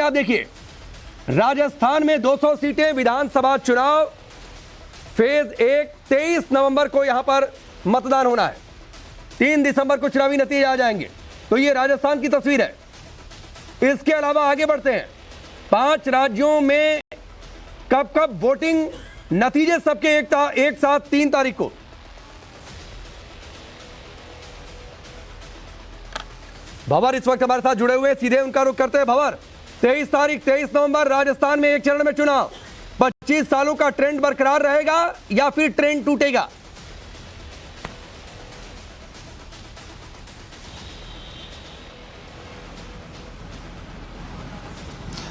आप देखिए, राजस्थान में 200 सीटें, विधानसभा चुनाव फेज 1 23 नवंबर को यहां पर मतदान होना है। 3 दिसंबर को चुनावी नतीजे आ जाएंगे। तो ये राजस्थान की तस्वीर है। इसके अलावा आगे बढ़ते हैं, 5 राज्यों में कब कब वोटिंग, नतीजे सबके एक साथ 3 तारीख को। भंवर इस वक्त हमारे साथ जुड़े हुए, सीधे उनका रुख करते हैं। भंवर, 23 तारीख 23 नवंबर राजस्थान में एक चरण में चुनाव, 25 सालों का ट्रेंड बरकरार रहेगा या फिर ट्रेंड टूटेगा?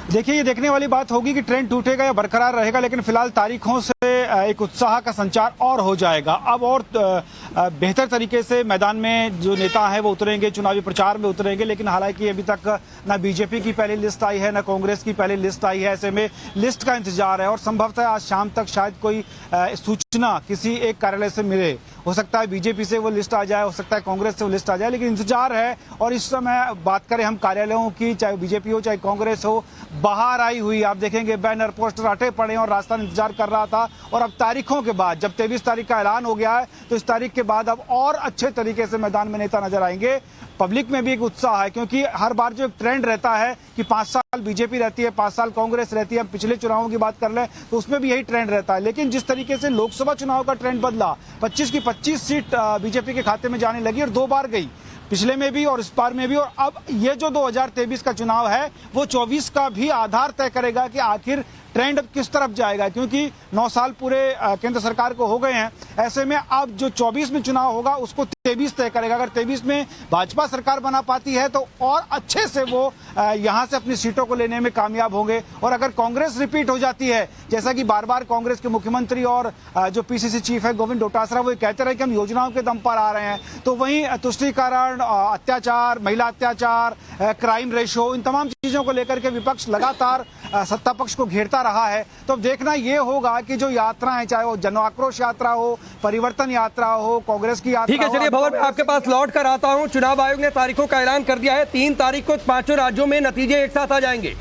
देखिए, ये देखने वाली बात होगी कि ट्रेंड टूटेगा या बरकरार रहेगा, लेकिन फिलहाल तारीखों से एक उत्साह का संचार और हो जाएगा। अब और बेहतर तरीके से मैदान में जो नेता है वो उतरेंगे, चुनावी प्रचार में उतरेंगे। लेकिन हालांकि अभी तक ना बीजेपी की पहली लिस्ट आई है, ना कांग्रेस की पहली लिस्ट आई है। ऐसे में लिस्ट का इंतजार है और संभवतः आज शाम तक शायद कोई सूचना किसी एक कार्यालय से मिले। हो सकता है बीजेपी से वो लिस्ट आ जाए, हो सकता है कांग्रेस से वो लिस्ट आ जाए, लेकिन इंतजार है। और इस समय बात करें हम कार्यालयों की, चाहे बीजेपी हो चाहे कांग्रेस हो, बाहर आई हुई आप देखेंगे बैनर पोस्टर हटे पड़े और रास्ता इंतजार कर रहा था। और अब तारीखों के बाद, जब 23 तारीख का ऐलान हो गया है, तो इस तारीख के बाद अब और अच्छे तरीके से मैदान में नेता नजर आएंगे। पब्लिक में भी एक उत्साह है, क्योंकि हर बार जो एक ट्रेंड रहता है कि 5 साल बीजेपी रहती है, 5 साल कांग्रेस रहती है। पिछले चुनावों की बात कर लें तो उसमें भी यही ट्रेंड रहता है। लेकिन जिस तरीके से लोकसभा चुनाव का ट्रेंड बदला, 25 की 25 सीट बीजेपी के खाते में जाने लगी और 2 बार गई, पिछले में भी और इस बार में भी। और अब ये जो 2023 का चुनाव है वो 24 का भी आधार तय करेगा कि आखिर ट्रेंड अब किस तरफ जाएगा, क्योंकि 9 साल पूरे केंद्र सरकार को हो गए हैं। ऐसे में अब जो 24 में चुनाव होगा उसको 23 तय करेगा। अगर 23 में भाजपा सरकार बना पाती है तो और अच्छे से वो यहां से अपनी सीटों को लेने में कामयाब होंगे। और अगर कांग्रेस रिपीट हो जाती है, जैसा कि बार बार कांग्रेस के मुख्यमंत्री और जो पीसीसी चीफ है गोविंद डोटासरा वो कहते रहे कि हम योजनाओं के दम पर आ रहे हैं, तो वहीं तुष्टीकरण, अत्याचार, महिला अत्याचार, क्राइम रेशो, इन तमाम चीजों को लेकर के विपक्ष लगातार सत्ता पक्ष को घेरता रहा है। तो अब देखना यह होगा कि जो यात्रा है, चाहे वो जन आक्रोश यात्रा हो, परिवर्तन यात्रा हो, कांग्रेस की यात्रा। ठीक है, चलिए भंवर, मैं आपके पास लौट कर आता हूं। चुनाव आयोग ने तारीखों का ऐलान कर दिया है। 3 तारीख को 5 राज्यों में नतीजे एक साथ आ जाएंगे।